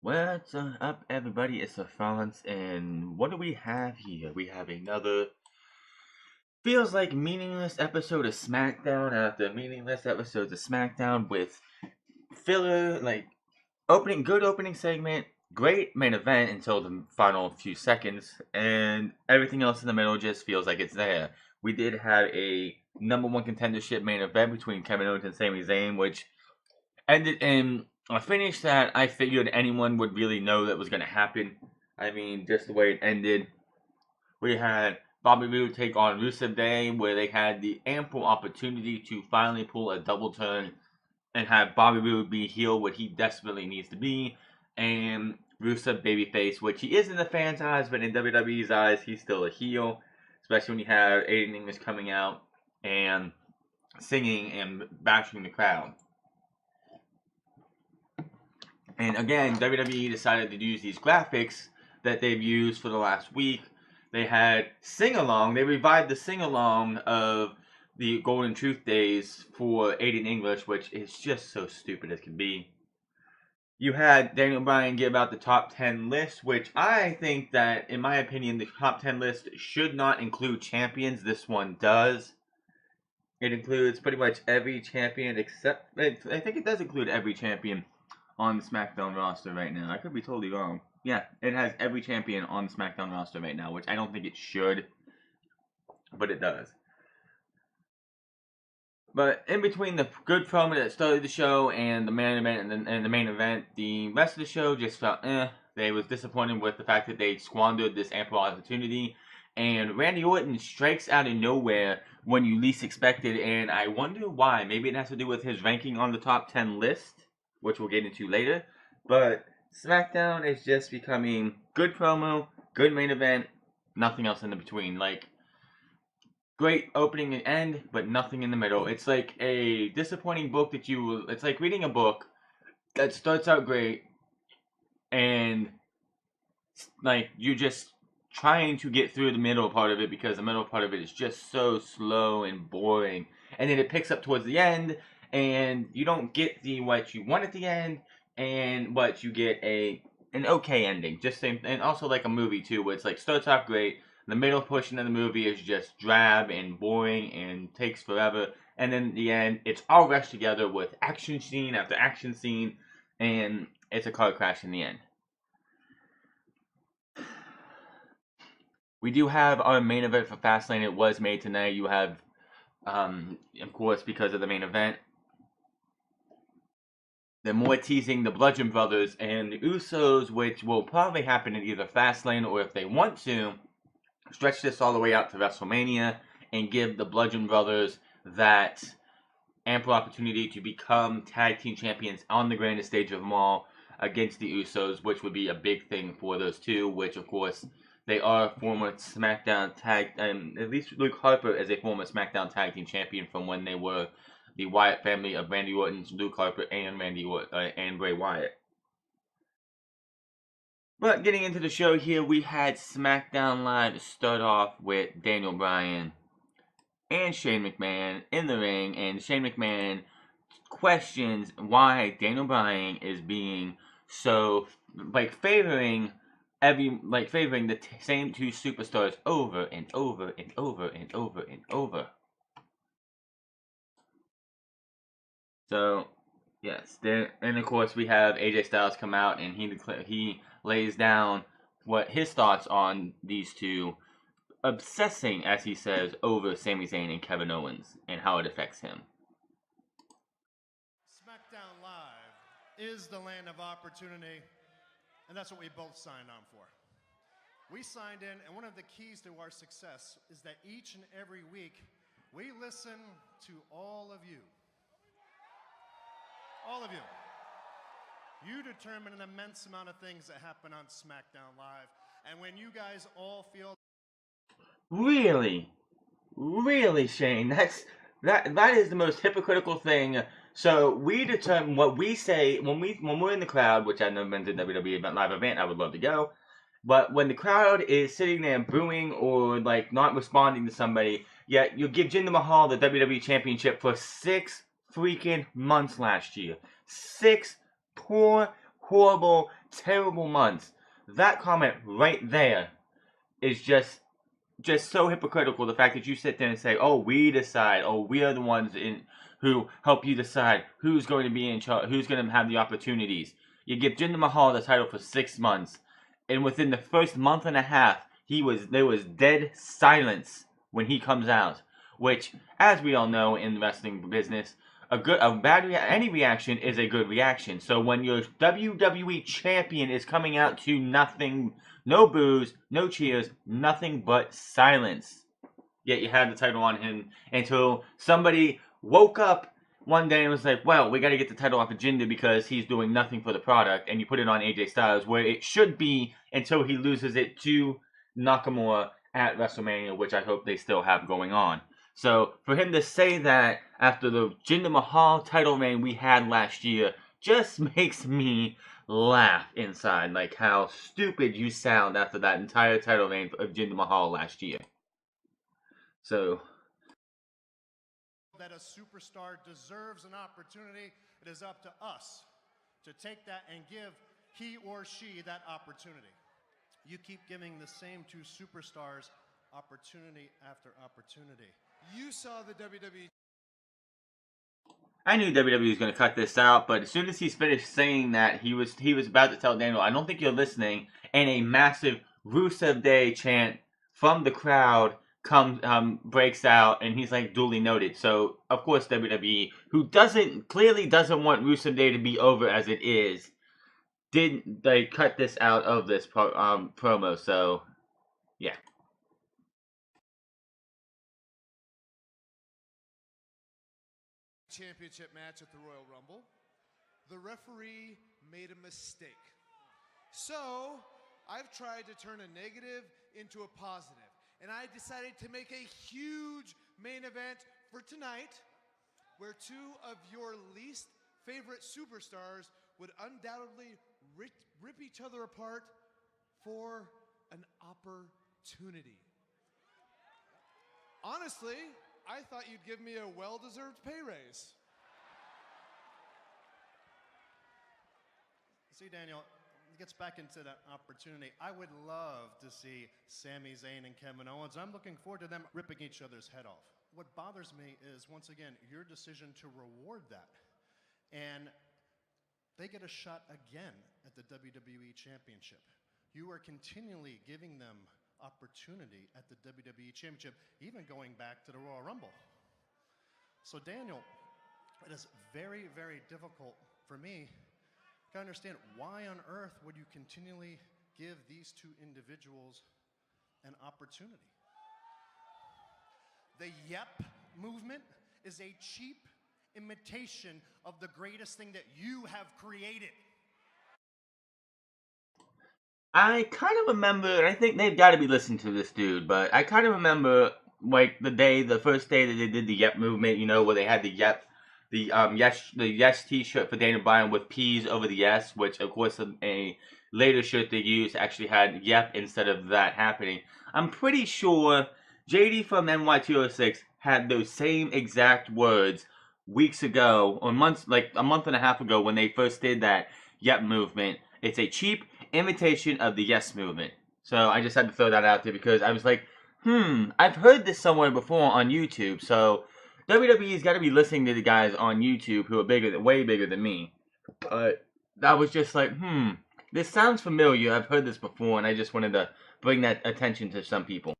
What's up, everybody? It's France, and what do we have here? We have another feels like meaningless episode of Smackdown after meaningless episodes of Smackdown with filler, like good opening segment, great main event until the final few seconds, and everything else in the middle just feels like it's there. We did have a number one contendership main event between Kevin Owens and Sami Zayn, which ended in a finish that I figured anyone would really know that was going to happen. I mean, just the way it ended. We had Bobby Roode take on Rusev Day, where they had the ample opportunity to finally pull a double turn and have Bobby Roode be heel, what he desperately needs to be, and Rusev babyface, which he is in the fans' eyes, but in WWE's eyes, he's still a heel, especially when you have Aiden English coming out and singing and bashing the crowd. And again, WWE decided to use these graphics that they've used for the last week. They had sing-along. They revived the sing-along of the Golden Truth days for Aiden English, which is just so stupid as can be. You had Daniel Bryan give out the top 10 list, which I think that, in my opinion, the top 10 list should not include champions. This one does. It includes pretty much every champion except, I think it does include every champion on the SmackDown roster right now. I could be totally wrong. Yeah, it has every champion on the SmackDown roster right now, which I don't think it should, but it does. But in between the good promo that started the show and the main event and the main event, the rest of the show just felt They was disappointed with the fact that they squandered this ample opportunity. And Randy Orton strikes out of nowhere when you least expect it, and I wonder why. Maybe it has to do with his ranking on the top 10 list, which we'll get into later. But SmackDown is just becoming good promo, good main event, nothing else in the between. Like, great opening and end, but nothing in the middle. It's like a disappointing book that it's like reading a book that starts out great and like you're just trying to get through the middle part of it because the middle part of it is just so slow and boring. And then it picks up towards the end and you don't get what you want at the end, but you get an okay ending. Just same, and also like a movie too, where it's like starts off great, the middle portion of the movie is just drab and boring and takes forever, and then the end it's all rushed together with action scene after action scene, and it's a car crash in the end. We do have our main event for Fastlane. It was made tonight. You have, of course, because of the main event, they're more teasing the Bludgeon Brothers and the Usos, which will probably happen in either Fastlane or if they want to, stretch this all the way out to WrestleMania and give the Bludgeon Brothers that ample opportunity to become tag team champions on the grandest stage of them all against the Usos, which would be a big thing for those two, which of course they are former SmackDown tag, at least Luke Harper is a former SmackDown tag team champion from when they were the Wyatt family of Randy Orton, Luke Harper, and and Bray Wyatt. But getting into the show here, we had SmackDown Live start off with Daniel Bryan and Shane McMahon in the ring, and Shane McMahon questions why Daniel Bryan is being so favoring the same two superstars over and over and over and over and over. So, yes, and of course we have AJ Styles come out and he lays down what his thoughts on these two obsessing, as he says, over Sami Zayn and Kevin Owens and how it affects him. Smackdown Live is the land of opportunity, and that's what we both signed on for. We signed in, and one of the keys to our success is that each and every week we listen to all of you. All of you. You determine an immense amount of things that happen on SmackDown Live, and when you guys all feel Really, Shane, that is the most hypocritical thing. So we determine what we say when we're in the crowd, which I've never been to a WWE live event. I would love to go, but when the crowd is sitting there booing or like not responding to somebody, yet you give Jinder Mahal the WWE Championship for 6 freaking months last year. 6 poor, horrible, terrible months. That comment right there is just so hypocritical. The fact that you sit there and say, "Oh, we decide. Oh, we are the ones who help you decide who's going to be in charge, who's going to have the opportunities." You give Jinder Mahal the title for 6 months, and within the first month and a half, there was dead silence when he comes out. Which, as we all know in the wrestling business, any reaction is a good reaction. So when your WWE champion is coming out to nothing, no boos, no cheers, nothing but silence. Yet you had the title on him until somebody woke up one day and was like, well, we got to get the title off of Jinder because he's doing nothing for the product, and you put it on AJ Styles, where it should be until he loses it to Nakamura at WrestleMania, which I hope they still have going on. So for him to say that after the Jinder Mahal title reign we had last year just makes me laugh inside, like how stupid you sound after that entire title reign of Jinder Mahal last year. So that a superstar deserves an opportunity, it is up to us to take that and give he or she that opportunity. You keep giving the same two superstars opportunity after opportunity. You saw the WWE. I knew WWE was going to cut this out, but as soon as he's finished saying that, he was about to tell Daniel, "I don't think you're listening," and a massive Rusev Day chant from the crowd breaks out, and he's like, "Duly noted." So of course WWE, who clearly doesn't want Rusev Day to be over as it is, they cut this out of this promo. So yeah. Championship match at the Royal Rumble. The referee made a mistake. So, I've tried to turn a negative into a positive. And I decided to make a huge main event for tonight, where two of your least favorite superstars would undoubtedly rip each other apart for an opportunity. Honestly, I thought you'd give me a well-deserved pay raise. See, Daniel, it gets back into that opportunity. I would love to see Sami Zayn and Kevin Owens. I'm looking forward to them ripping each other's head off. What bothers me is, once again, your decision to reward that. And they get a shot again at the WWE Championship. You are continually giving them opportunity at the WWE Championship, even going back to the Royal Rumble. So Daniel, it is very, very difficult for me to understand why on earth would you continually give these two individuals an opportunity. The Yep movement is a cheap imitation of the greatest thing that you have created. I kind of remember, I think they've got to be listening to this dude, but I kind of remember, like, the first day that they did the Yep movement, where they had the Yep, the Yes t-shirt for Daniel Bryan with P's over the S, which, of course, a later shirt they used actually had Yep instead of that happening. I'm pretty sure JD from NY206 had those same exact words weeks ago, or months, like a month and a half ago when they first did that Yep movement. It's a cheap imitation of the Yes movement. So I just had to throw that out there because I was like, I've heard this somewhere before on YouTube. So WWE's got to be listening to the guys on YouTube who are way bigger than me. But I was just like, this sounds familiar. I've heard this before, and I just wanted to bring that attention to some people.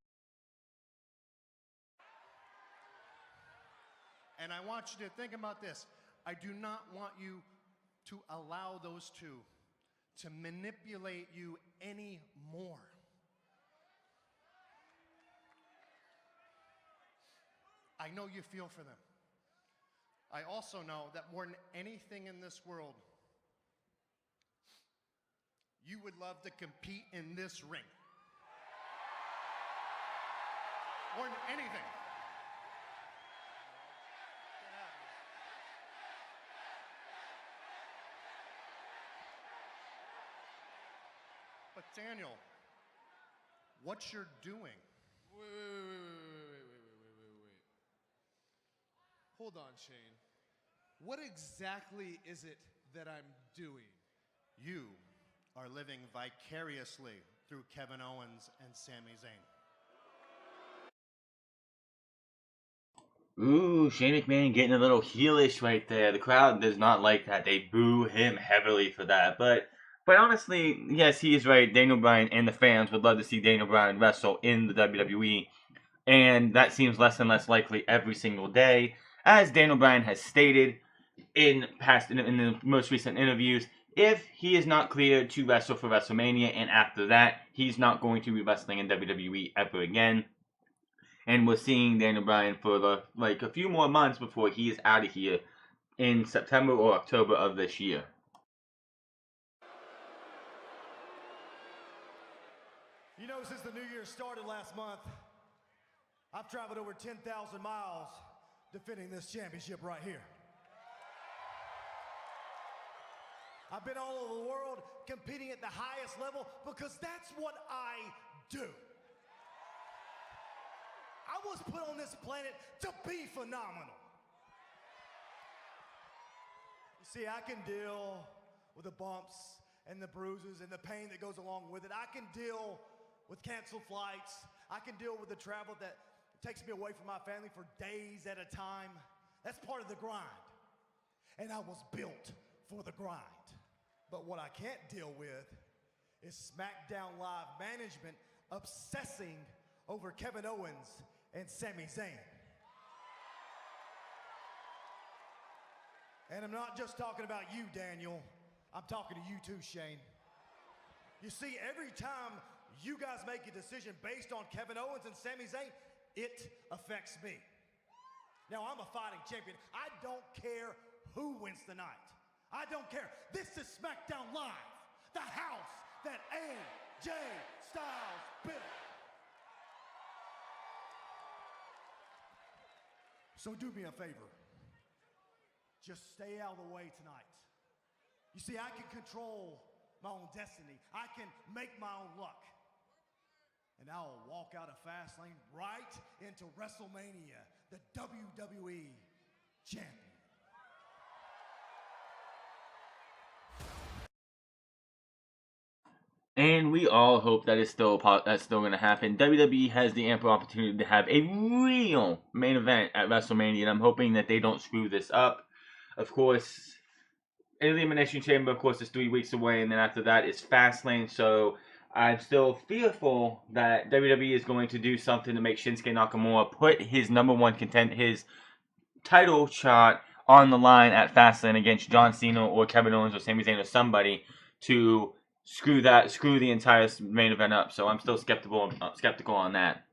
And I want you to think about this. I do not want you to allow those two to manipulate you anymore. I know you feel for them. I also know that more than anything in this world, you would love to compete in this ring. More than anything. But Daniel, what you're doing. Wait. Hold on, Shane. What exactly is it that I'm doing? You are living vicariously through Kevin Owens and Sami Zayn. Ooh, Shane McMahon getting a little heelish right there. The crowd does not like that. They boo him heavily for that. But honestly, yes, he is right. Daniel Bryan and the fans would love to see Daniel Bryan wrestle in the WWE. And that seems less and less likely every single day. As Daniel Bryan has stated in the most recent interviews, if he is not cleared to wrestle for WrestleMania and after that, he's not going to be wrestling in WWE ever again. And we're seeing Daniel Bryan for a few more months before he is out of here in September or October of this year. You know, since the new year started last month, I've traveled over 10,000 miles defending this championship right here. I've been all over the world competing at the highest level because that's what I do. I was put on this planet to be phenomenal. You see, I can deal with the bumps and the bruises and the pain that goes along with it. I can deal with canceled flights. I can deal with the travel that takes me away from my family for days at a time. That's part of the grind. And I was built for the grind. But what I can't deal with is Smackdown Live management obsessing over Kevin Owens and Sami Zayn. And I'm not just talking about you, Daniel. I'm talking to you too, Shane. You see, every time you guys make a decision based on Kevin Owens and Sami Zayn, it affects me. Now, I'm a fighting champion. I don't care who wins the night. I don't care. This is Smackdown Live, the house that AJ Styles built. So do me a favor. Just stay out of the way tonight. You see, I can control my own destiny. I can make my own luck. And I'll walk out of Fastlane right into WrestleMania, the WWE Champion. And we all hope that's still going to happen. WWE has the ample opportunity to have a real main event at WrestleMania, and I'm hoping that they don't screw this up. Of course, Elimination Chamber, of course, is 3 weeks away, and then after that is Fastlane. So I'm still fearful that WWE is going to do something to make Shinsuke Nakamura put his his title shot on the line at Fastlane against John Cena or Kevin Owens or Sami Zayn or somebody to screw the entire main event up. So I'm still skeptical on that.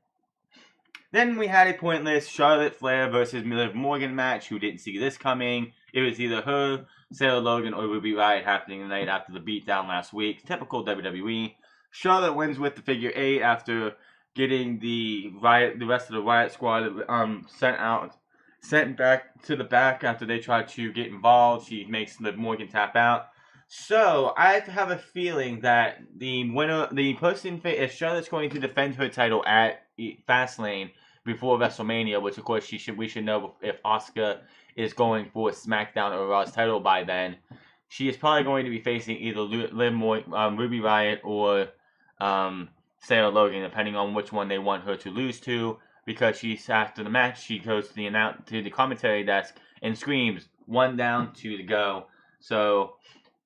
Then we had a pointless Charlotte Flair versus Liv Morgan match. Who didn't see this coming? It was either her, Sarah Logan, or Ruby Riott happening the night after the beatdown last week. Typical WWE. Charlotte wins with the figure 8 after getting the rest of the Riott squad sent back to the back after they tried to get involved. She makes Liv Morgan tap out. So I have a feeling that if Charlotte's going to defend her title at Fastlane before WrestleMania, which of course we should know if Asuka is going for SmackDown or Raw's title by then, she is probably going to be facing either Ruby Riott or Sarah Logan, depending on which one they want her to lose to. Because after the match, she goes to the commentary desk and screams, "1 down, 2 to go." So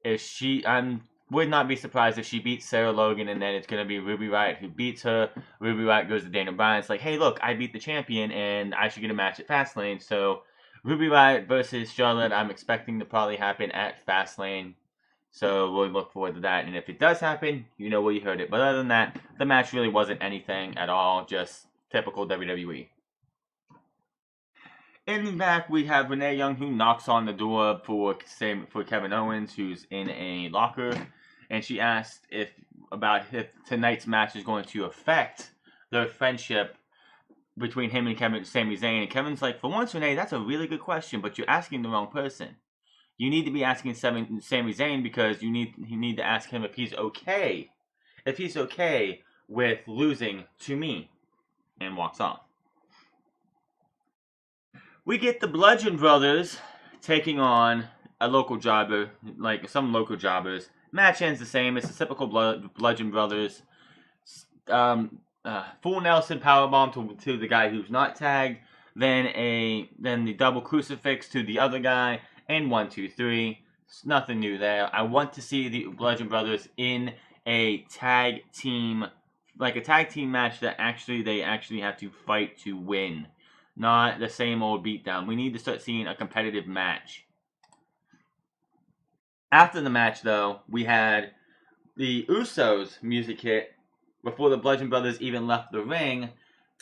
I would not be surprised if she beats Sarah Logan and then it's going to be Ruby Riott who beats her. Ruby Riott goes to Daniel Bryan. It's like, hey, look, I beat the champion and I should get a match at Fastlane. So Ruby Riott versus Charlotte, I'm expecting to probably happen at Fastlane. So we'll look forward to that. And if it does happen, you know where you heard it. But other than that, the match really wasn't anything at all. Just typical WWE. In the back, we have Renee Young, who knocks on the door for Kevin Owens, who's in a locker, and she asked if tonight's match is going to affect their friendship between him and Sami Zayn. And Kevin's like, for once, Renee, that's a really good question, but you're asking the wrong person. You need to be asking Sami Zayn because you need to ask him if he's okay with losing to me, and walks off. We get the Bludgeon Brothers taking on some local jobbers Match ends the same. It's a typical Bludgeon Brothers. Full Nelson powerbomb to the guy who's not tagged. Then the double crucifix to the other guy. And 1, 2, 3. It's nothing new there. I want to see the Bludgeon Brothers in a tag team, like a tag team match that they actually have to fight to win. Not the same old beatdown. We need to start seeing a competitive match. After the match, though, we had the Usos music hit before the Bludgeon Brothers even left the ring.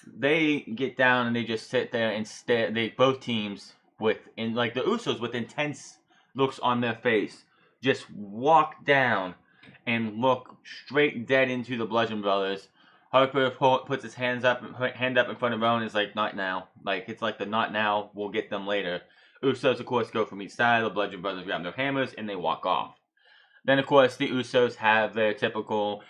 They get down and they just sit there and stare. Both teams the Usos with intense looks on their face just walk down and look straight dead into the Bludgeon Brothers. Harper puts his hand up in front of Rowan and is like, not now. Like, it's like the not now, we'll get them later. Usos, of course, go from each side. The Bludgeon Brothers grab their hammers and they walk off. Then, of course, the Usos have their typical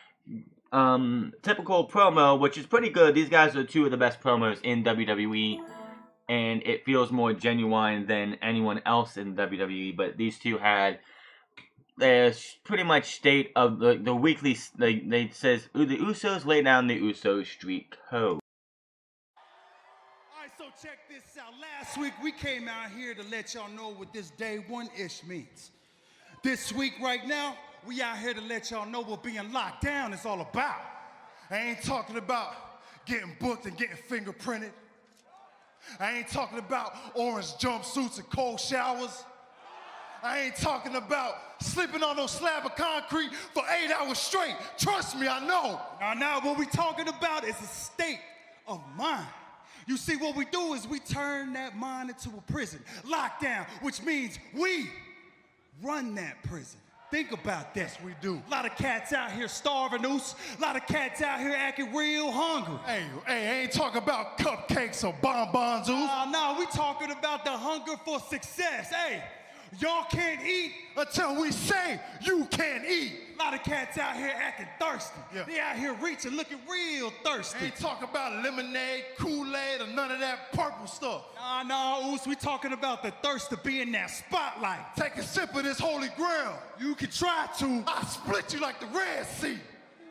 promo, which is pretty good. These guys are two of the best promos in WWE, and it feels more genuine than anyone else in WWE. But these two had their pretty much state of the weekly. They says the Usos lay down the Usos street code. So check this out. Last week we came out here to let y'all know what this day one-ish means. This week right now, we out here to let y'all know what being locked down is all about. I ain't talking about getting booked and getting fingerprinted. I ain't talking about orange jumpsuits and cold showers. I ain't talking about sleeping on no slab of concrete for 8 hours straight. Trust me, I know. Now, what we talking about is a state of mind. You see, what we do is we turn that mind into a prison. Lockdown, which means we run that prison. Think about that. Yes, we do. A lot of cats out here starving, Oos. A lot of cats out here acting real hungry. Hey, I ain't talking about cupcakes or bonbons, Oos. No, we talking about the hunger for success. Hey, y'all can't eat until we say you can't eat. A lot of cats out here acting thirsty. Yeah. They out here reaching, looking real thirsty. Ain't talking about lemonade, Kool-Aid, or none of that purple stuff. Nah, Oos, we talking about the thirst to be in that spotlight. Take a sip of this holy ground. You can try to. I'll split you like the Red Sea.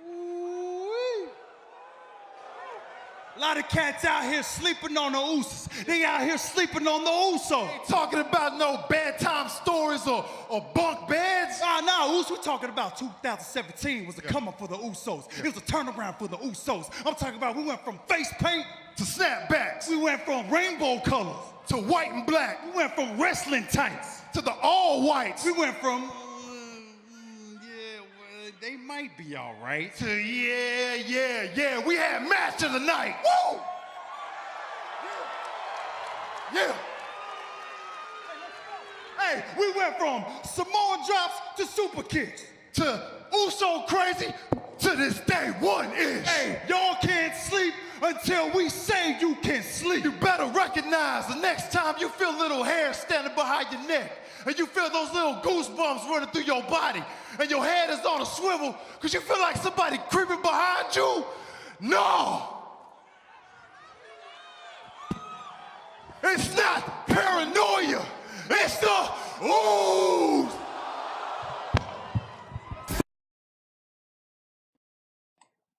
Ooh-wee. A lot of cats out here sleeping on the Usos. They out here sleeping on the Usos. Ain't talking about no bedtime stories or bunk beds. Nah, Us, we talking about 2017 was the come up for the Usos. Yeah. It was a turnaround for the Usos. I'm talking about we went from face paint to snapbacks. We went from rainbow colors to white and black. We went from wrestling tights to the all whites. We went from they might be all right. To yeah. We had match of the night. Woo! Yeah. Hey, we went from Samoan drops to super kicks. To Uso crazy to this day one-ish. Hey, y'all can't sleep until we say you can sleep. You better recognize the next time you feel little hair standing behind your neck and you feel those little goosebumps running through your body and your head is on a swivel because you feel like somebody creeping behind you. No. It's not paranoia. It's the ooze.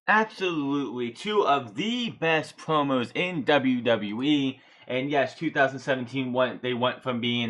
Absolutely, two of the best promos in WWE, and yes, 2017 they went from being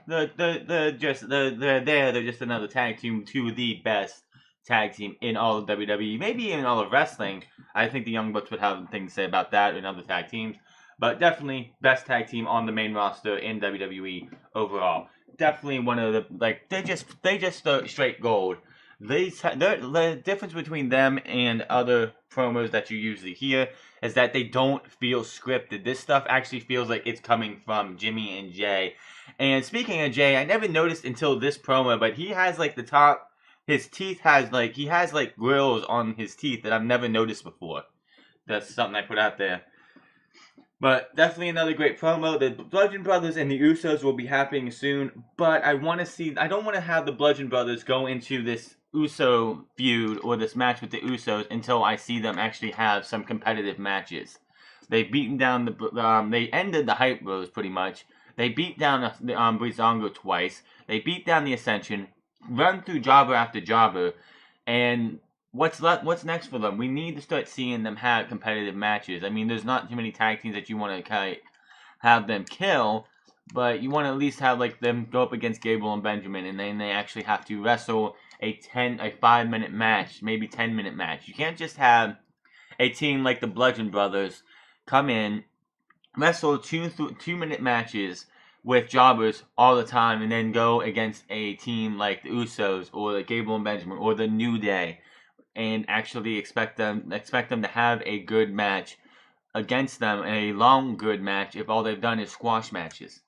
they're just another tag team to the best tag team in all of WWE, maybe even all of wrestling. I think the Young Bucks would have things to say about that in other tag teams, but definitely best tag team on the main roster in WWE overall. Definitely one of the they just straight gold. The difference between them and other promos that you usually hear is that they don't feel scripted. This stuff actually feels like it's coming from Jimmy and Jay. And speaking of Jay, I never noticed until this promo, but he has like the top, his teeth has like, he has like grills on his teeth that I've never noticed before. That's something I put out there. But definitely another great promo. The Bludgeon Brothers and the Usos will be happening soon, but I don't want to have the Bludgeon Brothers go into this Uso feud or this match with the Usos until I see them actually have some competitive matches. They've beaten down they ended the Hype Bros pretty much. They beat down Breezango twice. They beat down the Ascension run through jobber after jobber, and what's next for them? We need to start seeing them have competitive matches. I mean, there's not too many tag teams that you want to have them kill, but you want to at least have like them go up against Gable and Benjamin, and then they actually have to wrestle a 5-minute match, maybe 10-minute match. You can't just have a team like the Bludgeon Brothers come in, wrestle 2-minute matches with jobbers all the time, and then go against a team like the Usos or the Gable and Benjamin or the New Day, and actually expect them to have a good match against them, a long good match, if all they've done is squash matches.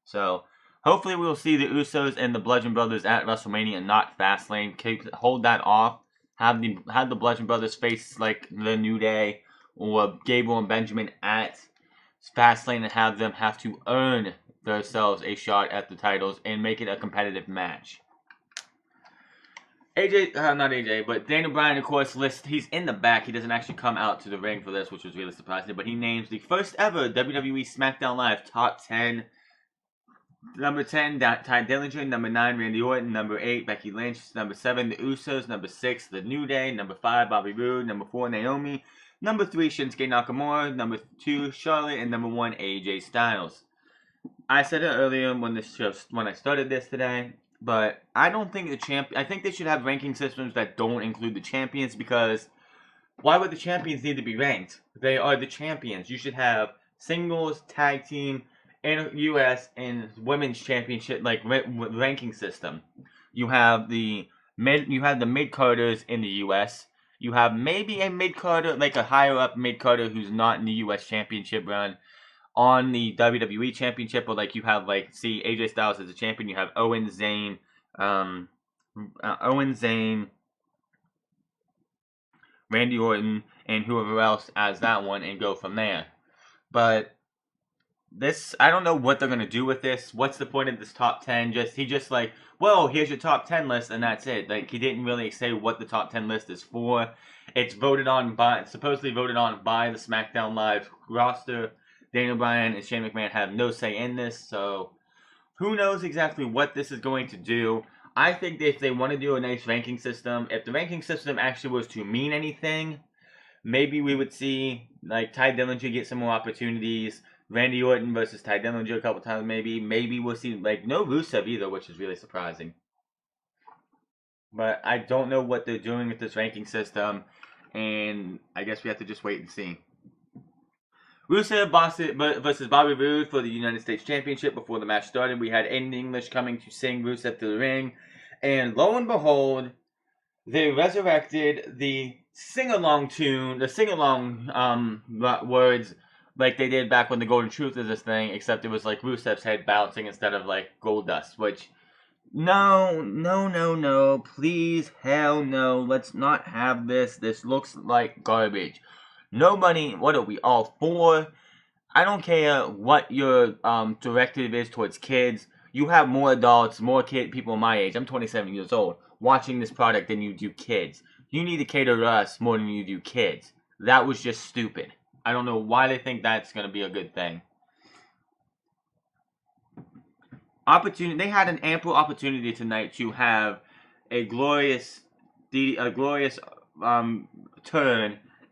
So hopefully we'll see the Usos and the Bludgeon Brothers at WrestleMania, not Fastlane. Hold that off. Have the Bludgeon Brothers face like the New Day or Gable and Benjamin at Fastlane, and have them have to earn themselves a shot at the titles and make it a competitive match. Not AJ, but Daniel Bryan, of course, he's in the back. He doesn't actually come out to the ring for this, which was really surprising. But he names the first ever WWE Smackdown Live Top 10. Number 10, Ty Dillinger. Number 9, Randy Orton. Number 8, Becky Lynch. Number 7, The Usos. Number 6, The New Day. Number 5, Bobby Roode. Number 4, Naomi. Number 3, Shinsuke Nakamura. Number 2, Charlotte. And number 1, AJ Styles. I said it earlier when I started this today. But I don't think I think they should have ranking systems that don't include the champions, because why would the champions need to be ranked? They are the champions. You should have singles, tag team, and US and women's championship ranking system. You have the mid-carders in the US. You have maybe a mid-carder, like a higher up mid-carder who's not in the US Championship run on the WWE Championship, or like you have AJ Styles as a champion, you have Owen, Zayn, Randy Orton, and whoever else as that one, and go from there. But this, I don't know what they're gonna do with this. What's the point of this top 10? He just well, here's your top 10 list, and that's it. Like, he didn't really say what the top 10 list is for. It's supposedly voted on by the SmackDown Live roster. Daniel Bryan and Shane McMahon have no say in this, so who knows exactly what this is going to do. I think that if they want to do a nice ranking system, if the ranking system actually was to mean anything, maybe we would see Ty Dillinger get some more opportunities, Randy Orton versus Ty Dillinger a couple times maybe. Maybe we'll see no Rusev either, which is really surprising. But I don't know what they're doing with this ranking system, and I guess we have to just wait and see. Rusev versus Bobby Roode for the United States Championship. Before the match started, we had Aiden English coming to sing Rusev to the ring. And lo and behold, they resurrected the sing-along tune, the sing-along words like they did back when the Golden Truth was this thing, except it was Rusev's head bouncing instead of gold dust, which... No, please, hell no, let's not have this. This looks like garbage. Nobody, what are we all for? I don't care what your directive is towards kids. You have more adults, more people my age. I'm 27 years old, watching this product than you do kids. You need to cater to us more than you do kids. That was just stupid. I don't know why they think that's going to be a good thing. They had an ample opportunity tonight to have a glorious turn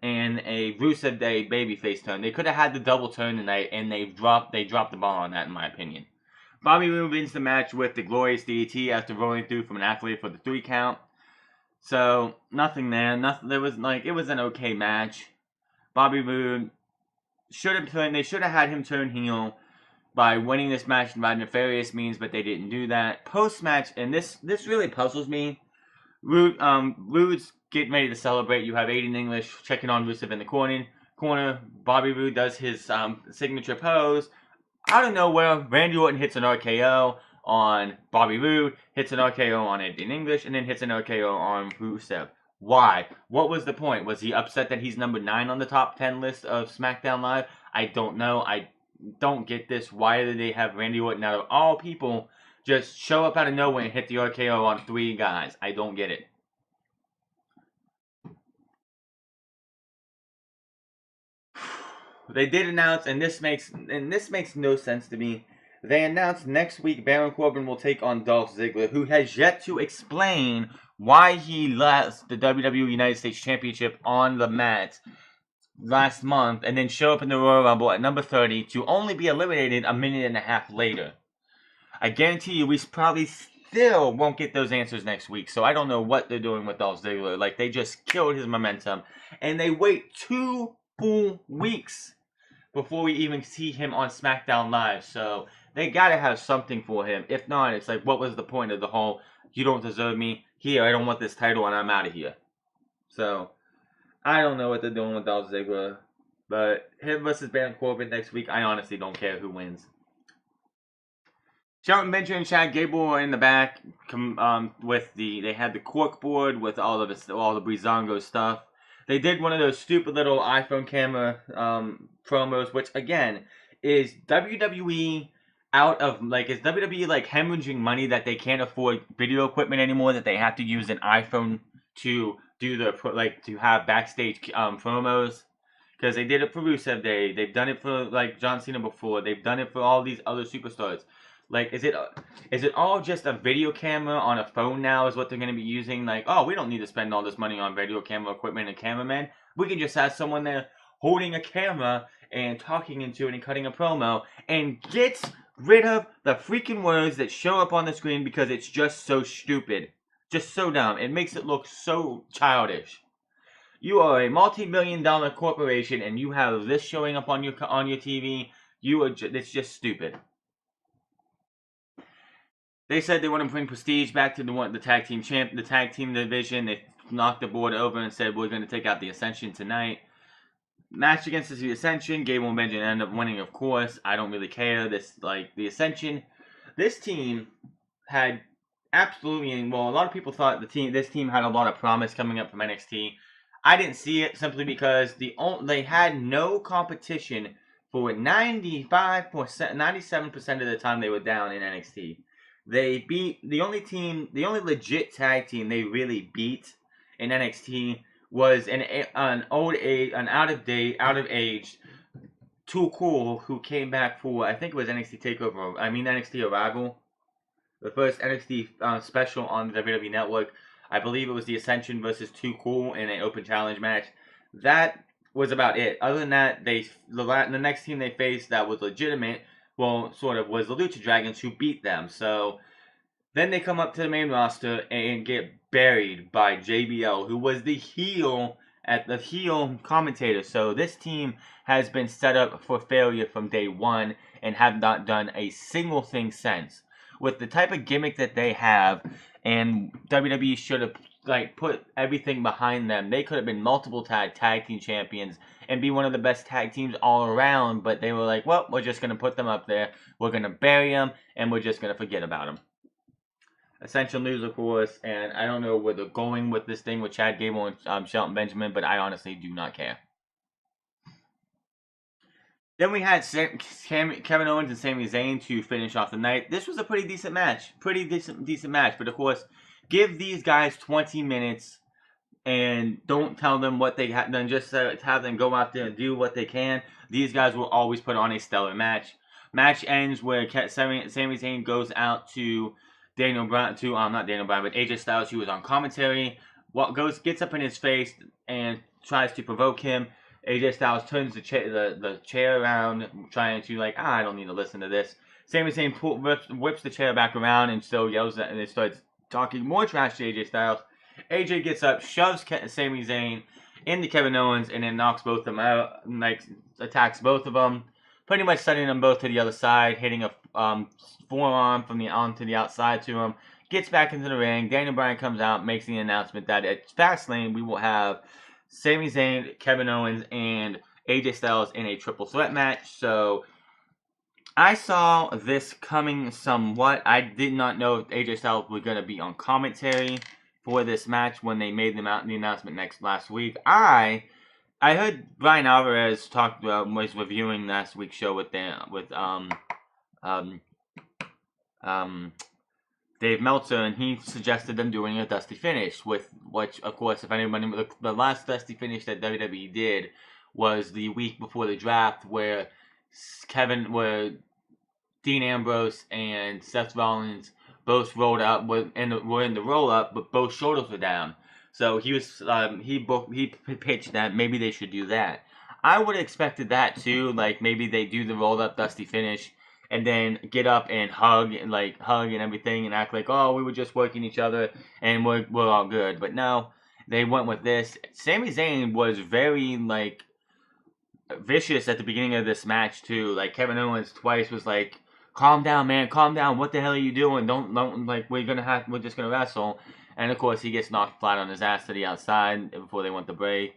and a Rusev Day babyface turn. They could have had the double turn tonight, and they dropped the ball on that, in my opinion. Bobby Roode wins the match with the glorious DDT after rolling through from an athlete for the 3 count. So nothing there. There was it was an okay match. Bobby Roode they should have had him turn heel by winning this match by nefarious means, but they didn't do that. Post-match, and this really puzzles me. Roode's getting ready to celebrate. You have Aiden English checking on Rusev in the corner. Bobby Roode does his signature pose. Out of nowhere, Randy Orton hits an RKO on Bobby Roode, hits an RKO on Aiden English, and then hits an RKO on Rusev. Why? What was the point? Was he upset that he's number 9 on the top 10 list of SmackDown Live? I don't know. I don't get this. Why did they have Randy Orton, out of all people, just show up out of nowhere and hit the RKO on 3 guys? I don't get it. They did announce, and this makes no sense to me. They announced next week Baron Corbin will take on Dolph Ziggler, who has yet to explain why he lost the WWE United States Championship on the mat last month and then show up in the Royal Rumble at number 30 to only be eliminated a minute and a half later. I guarantee you we probably still won't get those answers next week, so I don't know what they're doing with Dolph Ziggler. Like, they just killed his momentum, and they wait 2 full weeks before we even see him on Smackdown Live, so they gotta have something for him. If not, it's like, what was the point of the whole, you don't deserve me, here, I don't want this title, and I'm out of here. So, I don't know what they're doing with Dolph Ziggler, but him versus Baron Corbin next week, I honestly don't care who wins. Shelton Benjamin and Chad Gable are in the back they had the cork board with all the Breezango stuff. They did one of those stupid little iPhone camera promos, which again is WWE is WWE like hemorrhaging money that they can't afford video equipment anymore, that they have to use an iPhone to do to have backstage promos. Because they did it for Rusev Day, they've done it for like John Cena before, they've done it for all these other superstars. Like, is it all just a video camera on a phone now is what they're going to be using? Like, oh, we don't need to spend all this money on video camera equipment and cameramen. We can just have someone there holding a camera and talking into it and cutting a promo and get rid of the freaking words that show up on the screen because it's just so stupid. Just so dumb. It makes it look so childish. You are a multi-million-dollar corporation and you have this showing up on your TV. It's just stupid. They said they want to bring prestige back to the tag team division. They knocked the board over and said we're going to take out the Ascension tonight. Match against the Ascension, Gable and Benjamin end up winning, of course. I don't really care. The Ascension, this team had absolutely, well, a lot of people thought this team had a lot of promise coming up from NXT. I didn't see it simply because they had no competition for 95%, 97% of the time they were down in NXT. They beat the only legit tag team they really beat in NXT was an out of age, Too Cool, who came back for, I think it was NXT Arrival, the first NXT special on the WWE Network. I believe it was the Ascension versus Too Cool in an open challenge match. That was about it. Other than that, the next team they faced that was legitimate, well, sort of, was the Lucha Dragons, who beat them. So then they come up to the main roster and get buried by JBL, who was the heel commentator. So this team has been set up for failure from day one and have not done a single thing since. With the type of gimmick that they have, and WWE should have put everything behind them. They could have been multiple tag team champions and be one of the best tag teams all around, but they were like, well, we're just going to put them up there, we're going to bury them, and we're just going to forget about them. Ascension lose, of course, and I don't know where they're going with this thing with Chad Gable and Shelton Benjamin, but I honestly do not care. Then we had Kevin Owens and Sami Zayn to finish off the night. This was a pretty decent match. But of course, give these guys 20 minutes and don't tell them what they have done. Just have them go out there and do what they can. These guys will always put on a stellar match. Match ends where Sami Zayn goes out to AJ Styles, who was on commentary. Gets up in his face and tries to provoke him. AJ Styles turns the chair around, trying to I don't need to listen to this. Sami Zayn whips the chair back around and still yells at, and it starts talking more trash to AJ Styles. AJ gets up, shoves Sami Zayn into Kevin Owens, and then knocks both of them out, attacks both of them, pretty much sending them both to the other side, hitting a forearm from the on to the outside to him. Gets back into the ring. Daniel Bryan comes out, makes the announcement that at Fastlane we will have Sami Zayn, Kevin Owens, and AJ Styles in a triple threat match. So I saw this coming somewhat. I did not know if AJ Styles was going to be on commentary for this match when they made the announcement last week. I heard Brian Alvarez was reviewing last week's show with Dave Meltzer, and he suggested them doing a Dusty Finish, which, of course, if anyone, the last Dusty Finish that WWE did was the week before the draft, where Dean Ambrose and Seth Rollins both rolled up, were in the roll up, but both shoulders were down. So he pitched that maybe they should do that. I would have expected that too. Like maybe they do the roll up dusty finish and then get up and hug and everything and act like, oh, we were just working each other and we're all good. But no, they went with this. Sami Zayn was very like vicious at the beginning of this match too. Like Kevin Owens twice was like, calm down, man, calm down. What the hell are you doing? Don't like we're just gonna wrestle. And of course he gets knocked flat on his ass to the outside before they went to break.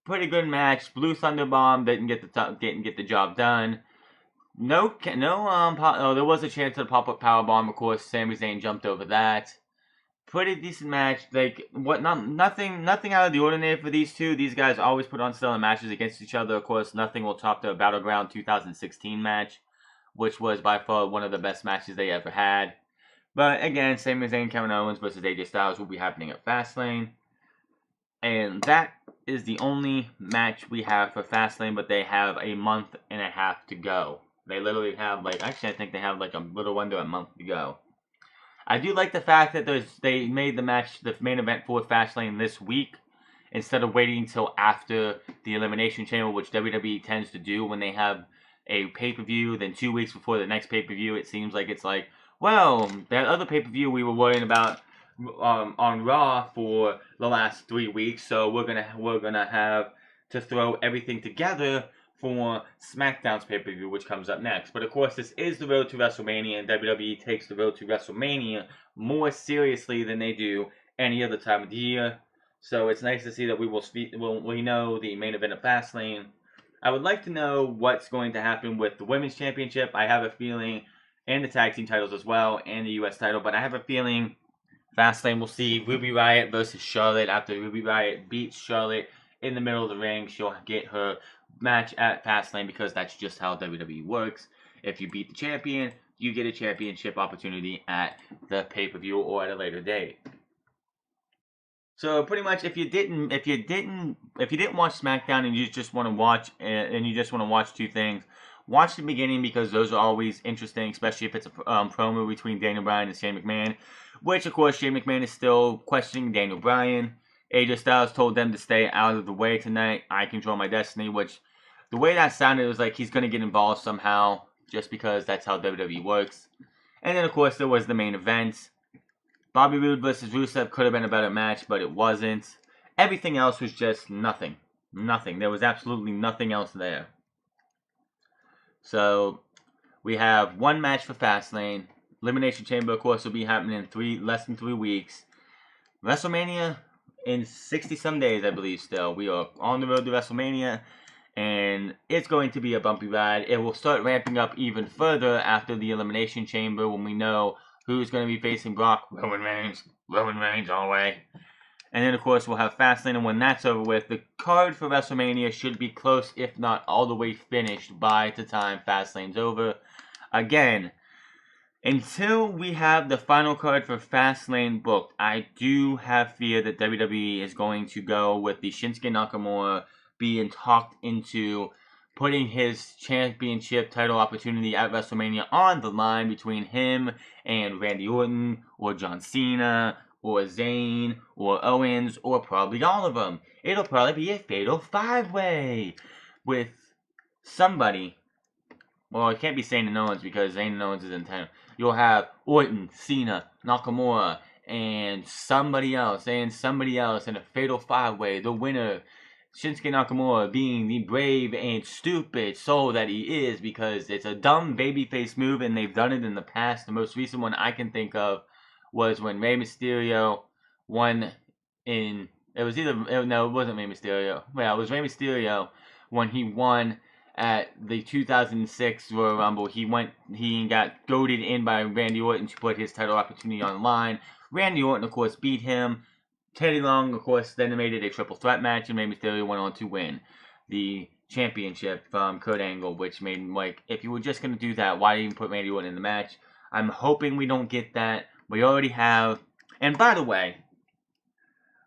Pretty good match. Blue Thunder Bomb didn't get the job done. There was a chance to the pop-up power bomb. Of course, Sami Zayn jumped over that. Pretty decent match. Like nothing out of the ordinary for these two. These guys always put on stellar matches against each other. Of course, nothing will top the Battleground 2016 match, which was by far one of the best matches they ever had. But again, Sami Zayn, Kevin Owens versus AJ Styles will be happening at Fastlane. And that is the only match we have for Fastlane, but they have a month and a half to go. They literally have, I think they have a little under a month to go. I do like the fact that they made the main event for Fastlane this week, instead of waiting until after the Elimination Chamber, which WWE tends to do when they have a pay-per-view, then 2 weeks before the next pay-per-view. It seems like it's like, well, that other pay-per-view we were worrying about on Raw for the last 3 weeks, so we're gonna have to throw everything together for SmackDown's pay-per-view, which comes up next. But of course, this is the road to WrestleMania, and WWE takes the road to WrestleMania more seriously than they do any other time of the year. So it's nice to see that we know the main event of Fastlane. I would like to know what's going to happen with the Women's Championship. I have a feeling, and the tag team titles as well, and the US title, but I have a feeling Fastlane will see Ruby Riott versus Charlotte. After Ruby Riott beats Charlotte in the middle of the ring, she'll get her match at Fastlane, because that's just how WWE works. If you beat the champion, you get a championship opportunity at the pay-per-view or at a later date. So pretty much, if you didn't watch SmackDown and you just want to watch two things, watch the beginning, because those are always interesting, especially if it's a promo between Daniel Bryan and Shane McMahon, which of course Shane McMahon is still questioning Daniel Bryan. AJ Styles told them to stay out of the way tonight. I control my destiny, which the way that sounded was like he's going to get involved somehow, just because that's how WWE works. And then of course there was the main event. Bobby Roode versus Rusev could have been a better match, but it wasn't. Everything else was just nothing. Nothing. There was absolutely nothing else there. So we have one match for Fastlane. Elimination Chamber, of course, will be happening in less than 3 weeks. WrestleMania in 60-some days, I believe still. We are on the road to WrestleMania, and it's going to be a bumpy ride. It will start ramping up even further after the Elimination Chamber, when we know who's going to be facing Brock. Roman Reigns all the way. And then, of course, we'll have Fastlane, and when that's over with, the card for WrestleMania should be close, if not all the way finished, by the time Fastlane's over. Again, until we have the final card for Fastlane booked, I do have fear that WWE is going to go with the Shinsuke Nakamura being talked into putting his championship title opportunity at WrestleMania on the line between him and Randy Orton, or John Cena, or Zayn, or Owens, or probably all of them. It'll probably be a fatal 5-way with somebody. Well, it can't be Zayn and Owens, because Zayn and Owens is in town. You'll have Orton, Cena, Nakamura, and somebody else in a fatal 5-way. The winner, Shinsuke Nakamura, being the brave and stupid soul that he is, because it's a dumb babyface move, and they've done it in the past. The most recent one I can think of was when Rey Mysterio won in... It wasn't Rey Mysterio. Well, it was Rey Mysterio when he won at the 2006 Royal Rumble. He got goaded in by Randy Orton to put his title opportunity on the line. Randy Orton, of course, beat him. Teddy Long, of course, then made it a triple threat match, and Rey Mysterio went on to win the championship from Kurt Angle, which made him, if you were just going to do that, why even put Randy Orton in the match? I'm hoping we don't get that. We already have. And by the way,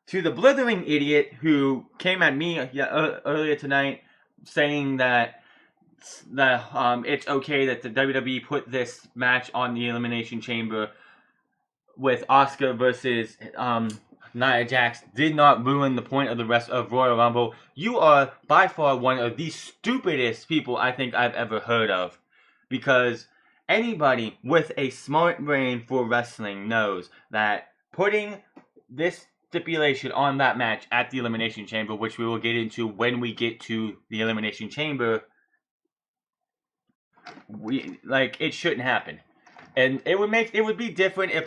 to the blithering idiot who came at me earlier tonight saying that it's okay that the WWE put this match on the Elimination Chamber with Asuka versus Nia Jax did not ruin the point of the rest of Royal Rumble. You are by far one of the stupidest people I think I've ever heard of, because anybody with a smart brain for wrestling knows that putting this stipulation on that match at the Elimination Chamber, which we will get into when we get to the Elimination Chamber, it shouldn't happen. And it would be different if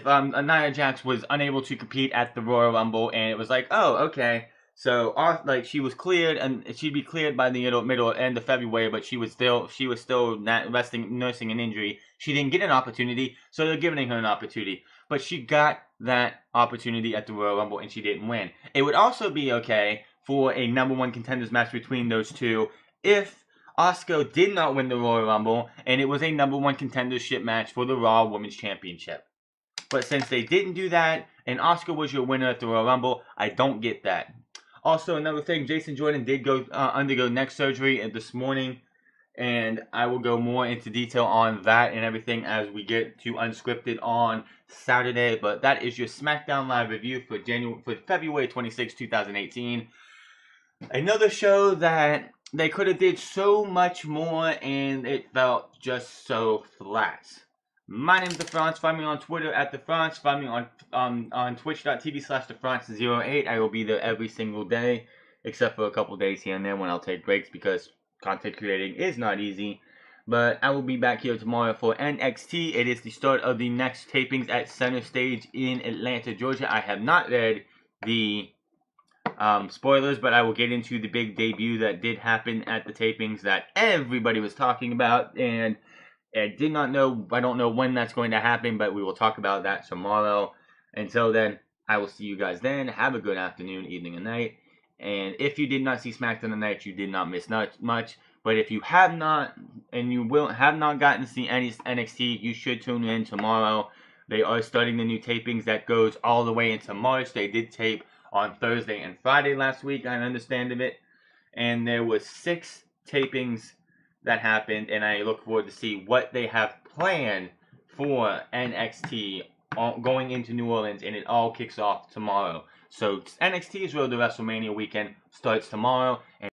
Nia Jax was unable to compete at the Royal Rumble, and it was like, oh, okay, so she was cleared, and she'd be cleared by the middle end of February, but she was still nursing an injury. She didn't get an opportunity, so they're giving her an opportunity. But she got that opportunity at the Royal Rumble, and she didn't win. It would also be okay for a number one contenders match between those two if Asuka did not win the Royal Rumble, and it was a number one contendership match for the Raw Women's Championship. But since they didn't do that, and Asuka was your winner at the Royal Rumble, I don't get that. Also, another thing, Jason Jordan did undergo neck surgery this morning, and I will go more into detail on that and everything as we get to Unscripted on Saturday. But that is your SmackDown Live review for February 26, 2018. Another show that they could have did so much more, and it felt just so flat. My name is DeFrance. Find me on Twitter at DeFrance. Find me on twitch.tv/DeFrance08. I will be there every single day, except for a couple days here and there when I'll take breaks because content creating is not easy. But I will be back here tomorrow for NXT. It is the start of the next tapings at Center Stage in Atlanta, Georgia. I have not read the spoilers, but I will get into the big debut that did happen at the tapings that everybody was talking about, and I don't know when that's going to happen, but we will talk about that tomorrow. Until then, I will see you guys then. Have a good afternoon, evening, and night. And if you did not see SmackDown tonight, you did not miss much. But if you have not, and you have not gotten to see any NXT, you should tune in tomorrow. They are starting the new tapings that goes all the way into March. They did tape on Thursday and Friday last week, I understand of it. And there was 6 tapings that happened, and I look forward to see what they have planned for NXT going into New Orleans, and it all kicks off tomorrow. So NXT's Road to WrestleMania weekend starts tomorrow, and